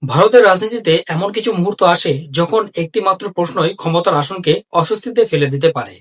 ভারতের রাজনীতিতে এমন কিছু মুহূর্ত আসে যখন একটি মাত্র প্রশ্নই ক্ষমতার আসনকে অস্বস্তিতে ফেলে দিতে পারে।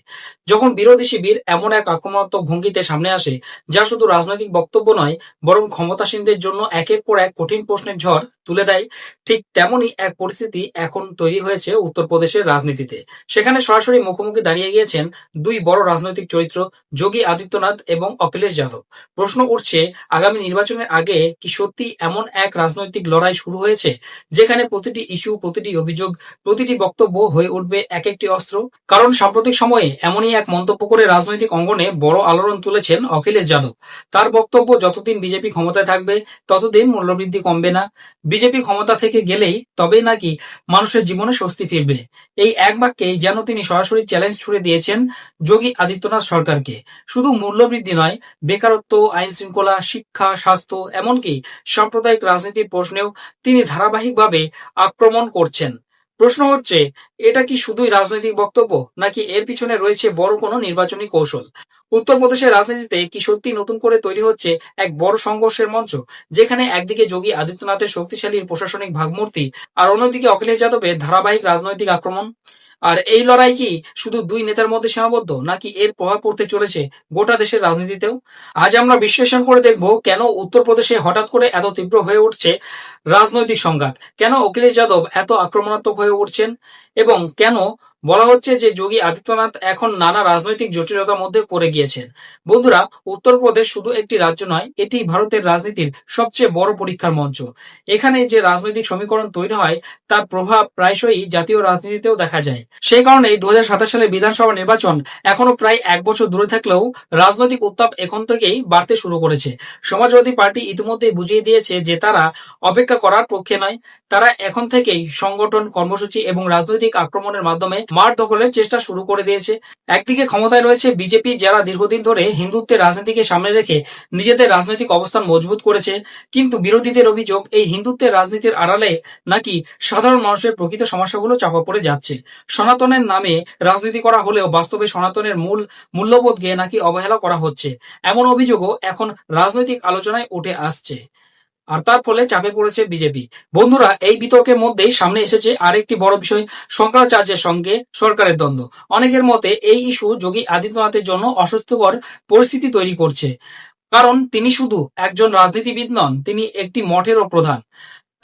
যখন বিরোধী শিবির এমন এক আক্রমণাত্মক ভঙ্গিতে সামনে আসে যা শুধু রাজনৈতিক বক্তব্য নয়, বরং ক্ষমতাসীনদের জন্য একের পর এক কঠিন প্রশ্নের ঝড় তুলে দেয়। ঠিক তেমনই এক পরিস্থিতি এখন তৈরি হয়েছে উত্তরপ্রদেশের রাজনীতিতে। সেখানে সরাসরি মুখোমুখি দাঁড়িয়ে গিয়েছেন দুই বড় রাজনৈতিক চরিত্র, যোগী আদিত্যনাথ এবং অখিলেশ যাদব। প্রশ্ন উঠছে, আগামী নির্বাচনের আগে কি সত্যি এমন এক রাজনৈতিক লড়াই শুরু হয়েছে যেখানে প্রতিটি ইস্যু, প্রতিটি অভিযোগ, প্রতিটি বক্তব্য হয়ে উঠবে এক একটি অস্ত্র? কারণ সাম্প্রতিক সময়ে এমনই এক মন্তব্য করে রাজনৈতিক অঙ্গনে বড় আলোড়ন তুলেছেন অখিলেশ যাদব। তার বক্তব্য, যতদিন বিজেপি ক্ষমতায় থাকবে ততদিন মূল্যবৃদ্ধি কমবে না। বিজেপি ক্ষমতা থেকে গেলেই তবেই নাকি মানুষের জীবনে স্বস্তি ফিরবে। এই এক বাক্যে যেন তিনি সরাসরি চ্যালেঞ্জ ছুড়ে দিয়েছেন যোগী আদিত্যনাথ সরকারকে। শুধু মূল্যবৃদ্ধি নয়, বেকারত্ব, আইন শৃঙ্খলা, শিক্ষা, স্বাস্থ্য, এমনকি সাম্প্রদায়িক রাজনীতির প্রশ্নেও তিনি ধারাবাহিকভাবে আক্রমণ করছেন। প্রশ্ন হচ্ছে, এটা কি শুধুই রাজনৈতিক বক্তব্য, নাকি এর পিছনে রয়েছে বড় কোনো নির্বাচনী কৌশল? উত্তরপ্রদেশের রাজনীতিতে কি সত্যি নতুন করে তৈরি হচ্ছে এক বড় সংঘর্ষের মঞ্চ, যেখানে একদিকে যোগী আদিত্যনাথের শক্তিশালী প্রশাসনিক ভাবমূর্তি আর অন্যদিকে অখিলেশ যাদবের ধারাবাহিক রাজনৈতিক আক্রমণ? আর এই লড়াই কি শুধু দুই নেতার মধ্যে সীমাবদ্ধ, নাকি এর প্রভাব পড়তে চলেছে গোটা দেশের রাজনীতিতেও? আজ আমরা বিশ্লেষণ করে দেখব কেন উত্তরপ্রদেশে হঠাৎ করে এত তীব্র হয়ে উঠছে রাজনৈতিক সংঘাত, কেন অখিলেশ যাদব এত আক্রমণাত্মক হয়ে উঠছেন, এবং কেন বলা হচ্ছে যে যোগী আদিত্যনাথ এখন নানা রাজনৈতিক জটিলতার মধ্যে পড়ে গিয়েছেন। বন্ধুরা, উত্তরপ্রদেশ শুধু একটি রাজ্য নয়, এটি ভারতের রাজনীতির সবচেয়ে বড় পরীক্ষার মঞ্চ। এখানে যে রাজনৈতিক সমীকরণ তৈরি হয় তার প্রভাব প্রায়শই জাতীয় রাজনীতিতেও দেখা যায়। সেই কারণেই 2027 সালের বিধানসভা নির্বাচন এখনো প্রায় এক বছর দূরে থাকলেও রাজনৈতিক উত্তাপ এখন থেকেই বাড়তে শুরু করেছে। সমাজবাদী পার্টি ইতিমধ্যেই বুঝিয়ে দিয়েছে যে তারা অপেক্ষা করার পক্ষে নয়। তারা এখন থেকেই সংগঠন, কর্মসূচি এবং রাজনৈতিক আক্রমণের মাধ্যমে মাঠ দখলের চেষ্টা শুরু করে দিয়েছে। একদিকে ক্ষমতায় রয়েছে বিজেপি, যারা দীর্ঘদিন ধরে হিন্দুত্বের রাজনীতিকে সামনে রেখে নিজেদের রাজনৈতিক অবস্থান মজবুত করেছে। কিন্তু বিরোধীদের অভিযোগ, এই হিন্দুত্বের রাজনীতির আড়ালে নাকি সাধারণ মানুষের প্রকৃত সমস্যাগুলো চাপা পড়ে যাচ্ছে। সনাতনের নামে রাজনীতি করা হলেও বাস্তবে সনাতনের মূল মূল্যবোধকে নাকি অবহেলা করা হচ্ছে, এমন অভিযোগও এখন রাজনৈতিক আলোচনায় উঠে আসছে। আর তার ফলে চাপে পড়েছে বিজেপি। বন্ধুরা, এই বিতর্কের মধ্যেই সামনে এসেছে আরেকটি বড় বিষয়, শঙ্করাচার্যের সঙ্গে সরকারের দ্বন্দ্ব। অনেকের মতে এই ইস্যু যোগী আদিত্যনাথের জন্য অস্বস্তিকর পরিস্থিতি তৈরি করছে। কারণ তিনি শুধু একজন রাজনীতিবিদ নন, তিনি একটি মঠেরও প্রধান।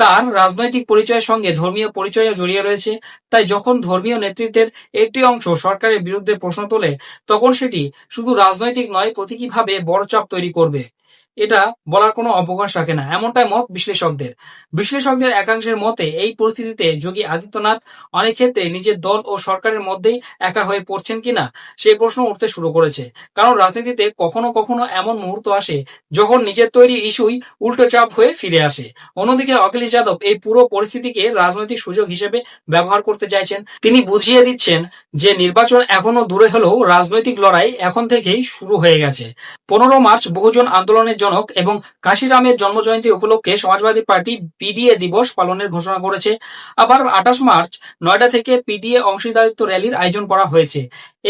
তার রাজনৈতিক পরিচয়ের সঙ্গে ধর্মীয় পরিচয়ও জড়িয়ে রয়েছে। তাই যখন ধর্মীয় নেতৃত্বের একটি অংশ সরকারের বিরুদ্ধে প্রশ্ন তোলে, তখন সেটি শুধু রাজনৈতিক নয়, প্রতীকীভাবে বড় চাপ তৈরি করবে। এটা বলার কোনো অবকাশ রাখে না, এমনটাই মত বিশ্লেষকদের। বিশ্লেষকদের একাংশের মতে এই পরিস্থিতিতে যোগী আদিত্যনাথ অনেক ক্ষেত্রে নিজের দল ও সরকারের মধ্যেই একা হয়ে পড়ছেন কিনা সেই প্রশ্ন উঠতে শুরু করেছে। কারণ রাজনীতিতে কখনো কখনো এমন মুহূর্ত আসে যখন নিজের তৈরি ইস্যুই উল্টো চাপ হয়ে ফিরে আসে। অন্যদিকে অখিলেশ যাদব এই পুরো পরিস্থিতিকে রাজনৈতিক সুযোগ হিসেবে ব্যবহার করতে চাইছেন। তিনি বুঝিয়ে দিচ্ছেন যে নির্বাচন এখনো দূরে হলেও রাজনৈতিক লড়াই এখন থেকেই শুরু হয়ে গেছে। 15 মার্চ বহুজন আন্দোলনের জনক এবং কাশিরামের জন্মজয়ন্তী উপলক্ষে সমাজবাদী পার্টি পিডিএ দিবস পালনের ঘোষণা করেছে। আবার 28 মার্চ নয়ডা থেকে পিডিএ অংশীদারিত্ব র্যালির আয়োজন করা হয়েছে।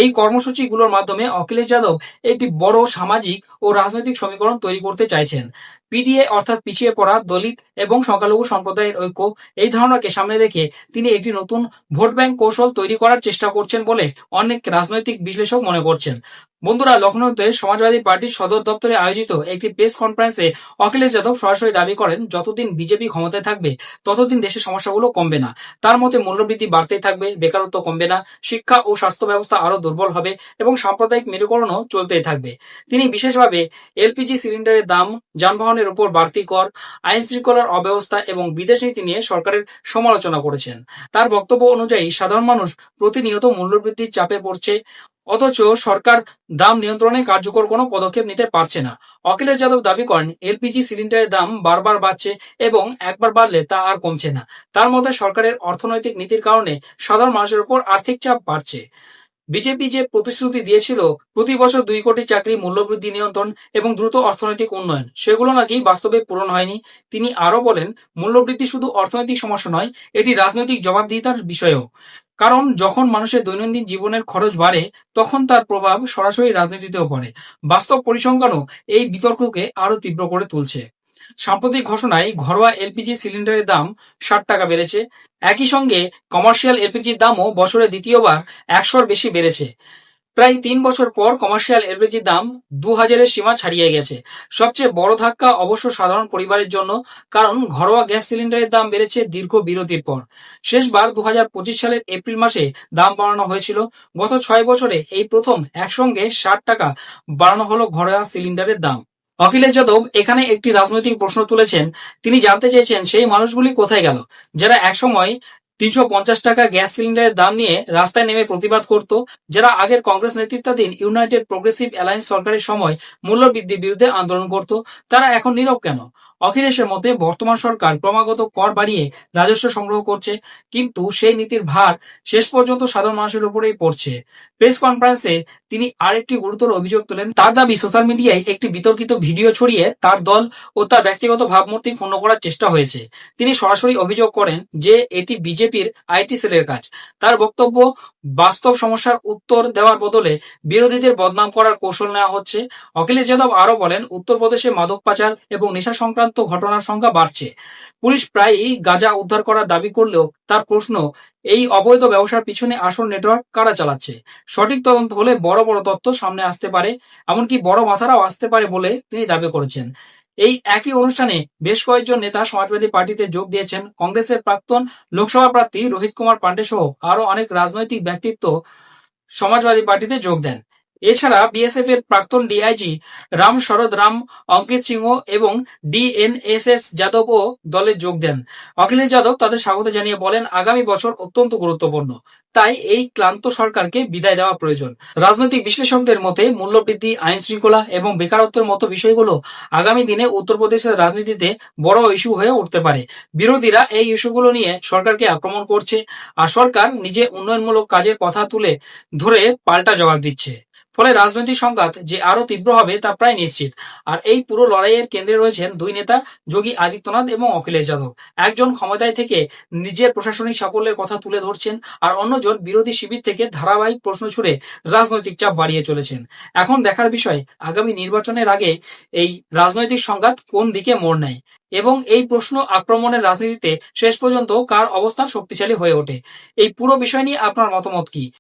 এই কর্মসূচিগুলোর মাধ্যমে অখিলেশ যাদব একটি বড় সামাজিক ও রাজনৈতিক সমীকরণ তৈরি করতে চাইছেন। পিডিএ অর্থাৎ পিছিয়ে পড়া, দলিত এবং সংখ্যালঘু সম্প্রদায়ের ঐক্য, এই ধারণাকে সামনে রেখে তিনি একটি নতুন ভোট ব্যাংক কৌশল তৈরি করার চেষ্টা করছেন বলে অনেক রাজনৈতিক বিশ্লেষক মনে করছেন। বন্ধুরা, লখনৌতে সমাজবাদী পার্টির সদর দপ্তরে আয়োজিত একটি প্রেস কনফারেন্সে অখিলেশ যাদব সরাসরি দাবি করেন, যতদিন বিজেপি ক্ষমতায় থাকবে ততদিন দেশের সমস্যাগুলো কমবে না। তার মতে মূল্যবৃদ্ধি বাড়তেই থাকবে, বেকারত্ব কমবে না, শিক্ষা ও স্বাস্থ্য ব্যবস্থা আরো দুর্বল হবে এবং সাম্প্রদায়িক মেরুকরণও চলতেই থাকবে। তিনি বিশেষভাবে এলপিজি সিলিন্ডারের দাম, যানবাহনের উপর বাড়তি কর, আইন শৃঙ্খলার অব্যবস্থা এবং বিদেশ নীতি নিয়ে সরকারের সমালোচনা করেছেন। তার বক্তব্য অনুযায়ী সাধারণ মানুষ প্রতিনিয়ত মূল্যবৃদ্ধির চাপে পড়ছে, অথচ সরকার দাম নিয়ন্ত্রণে কার্যকর কোনো পদক্ষেপ নিতে পারছে না। অখিলেশ যাদব দাবি করেন, এলপিজি সিলিন্ডারের দাম বারবার বাড়ছে এবং একবার বাড়লে তা আর কমছে না। তার মতে সরকারের অর্থনৈতিক নীতির কারণে সাধারণ মানুষের উপর আর্থিক চাপ বাড়ছে। বিজেপি যে প্রতিশ্রুতি দিয়েছিল প্রতি বছর 2 কোটি চাকরি, মূল্যবৃদ্ধি নিয়ন্ত্রণ এবং দ্রুত অর্থনৈতিক উন্নয়ন, সেগুলো নাকি বাস্তবে পূরণ হয়নি। তিনি আরো বলেন, মূল্যবৃদ্ধি শুধু অর্থনৈতিক সমস্যা নয়, এটি রাজনৈতিক জবাবদিহিতার বিষয়ও। কারণ যখন মানুষের দৈনন্দিন জীবনের খরচ বাড়ে, তখন তার প্রভাব সরাসরি রাজনীতিতেও পড়ে। বাস্তব পরিসংখ্যানও এই বিতর্ককে আরো তীব্র করে তুলছে। সাম্প্রতিক ঘোষণায় ঘরোয়া এলপিজি সিলিন্ডারের দাম 60 টাকা বেড়েছে। একই সঙ্গে কমার্শিয়াল এলপিজির দামও বছরে দ্বিতীয়বার 100-র বেশি বেড়েছে। প্রায় 3 বছর পর কমার্শিয়াল এলপিজির দাম 2000-এর সীমা ছাড়িয়ে গেছে। সবচেয়ে বড় ধাক্কা অবশ্য সাধারণ পরিবারের জন্য, কারণ ঘরোয়া গ্যাস সিলিন্ডারের দাম বেড়েছে দীর্ঘ বিরতির পর। শেষবার 2025 সালের এপ্রিল মাসে দাম বাড়ানো হয়েছিল। গত 6 বছরে এই প্রথম একসঙ্গে 60 টাকা বাড়ানো হলো ঘরোয়া সিলিন্ডারের দাম। অখিলেশ যাদব এখানে একটি রাজনৈতিক প্রশ্ন তুলেছেন। তিনি জানতে চেয়েছেন সেই মানুষগুলি কোথায় গেল, যারা একসময় 350 টাকা গ্যাস সিলিন্ডারের দাম নিয়ে রাস্তায় নেমে প্রতিবাদ করত, যারা আগের কংগ্রেস নেতৃত্বাধীন ইউনাইটেড প্রোগ্রেসিভ অ্যালায়েন্স সরকারের সময় মূল্য বৃদ্ধির বিরুদ্ধে আন্দোলন করত, তারা এখন নীরব কেন? অখিলেশের মতে বর্তমান সরকার ক্রমাগত কর বাড়িয়ে রাজস্ব সংগ্রহ করছে, কিন্তু সেই নীতির ভার শেষ পর্যন্ত সাধারণ মানুষের উপরেই পড়ছে। প্রেস কনফারেন্সে তিনি আরেকটি গুরুতর অভিযোগ তোলেন। তার দাবি সোশ্যাল মিডিয়ায় একটি বিতর্কিত ভিডিও ছড়িয়ে তার দল ও তার ব্যক্তিগত ভাবমূর্তি ক্ষুণ্ণ করার চেষ্টা হয়েছে। তিনি সরাসরি অভিযোগ করেন যে এটি বিজেপির আইটি সেলের কাজ। তার বক্তব্য, বাস্তব সমস্যার উত্তর দেওয়ার বদলে বিরোধীদের বদনাম করার কৌশল নেওয়া হচ্ছে। অখিলেশ যাদব আরো বলেন, উত্তরপ্রদেশে মাদক পাচার এবং নেশা সংক্রান্ত ঘটনার সংখ্যা বাড়ছে। পুলিশ প্রায়ই গাঁজা উদ্ধার করার দাবি করলেও তার প্রশ্ন, এই অবৈধ ব্যবসার পিছনে আসল নেটওয়ার্ক কারা চালাচ্ছে? সঠিক তদন্ত হলে বড় বড় তথ্য সামনে আসতে পারে, এমনকি বড় মাথারাও আসতে পারে বলে তিনি দাবি করেছেন। এই একই অনুষ্ঠানে বেশ কয়েকজন নেতা সমাজবাদী পার্টিতে যোগ দিয়েছেন। কংগ্রেসের প্রাক্তন লোকসভা প্রার্থী রোহিত কুমার পান্ডে সহ আরো অনেক রাজনৈতিক ব্যক্তিত্ব সমাজবাদী পার্টিতে যোগ দেন। এছাড়া বিএসএফ এর প্রাক্তন ডিআইজি রাম শরদ রাম, অঙ্কিত সিংহ এবং ডিএনএসএস যাদবও দলে যোগ দেন। অখিলেশ যাদব তাদের স্বাগত জানিয়ে বলেন, আগামী বছর অত্যন্ত গুরুত্বপূর্ণ, তাই এই ক্লান্ত সরকারকে বিদায় দেওয়া প্রয়োজন। রাজনৈতিক বিশ্লেষকদের মতে মূল্যবৃদ্ধি, আইন শৃঙ্খলা এবং বেকারত্বের মতো বিষয়গুলো আগামী দিনে উত্তরপ্রদেশের রাজনীতিতে বড় ইস্যু হয়ে উঠতে পারে। বিরোধীরা এই ইস্যুগুলো নিয়ে সরকারকে আক্রমণ করছে, আর সরকার নিজে উন্নয়নমূলক কাজের কথা তুলে ধরে পাল্টা জবাব দিচ্ছে। ফলে রাজনৈতিক সংঘাত যে আরো তীব্র হবে তা প্রায় নিশ্চিত। আর এই পুরো লড়াইয়ের কেন্দ্রে রয়েছেন দুই নেতা, যোগী আদিত্যনাথ এবং অখিলেশ যাদব। একজন ক্ষমতায় থেকে নিজের প্রশাসনিক সাফল্যের কথা তুলে ধরছেন, আর অন্যজন বিরোধী শিবির থেকে ধারাবাহিক প্রশ্ন ছুড়ে রাজনৈতিক চাপ বাড়িয়ে চলেছেন। এখন দেখার বিষয় আগামী নির্বাচনের আগে এই রাজনৈতিক সংঘাত কোন দিকে মোড় নেয়, এবং এই প্রশ্ন আক্রমণের রাজনীতিতে শেষ পর্যন্ত কার অবস্থান শক্তিশালী হয়ে ওঠে। এই পুরো বিষয় নিয়ে আপনার মতামত কি?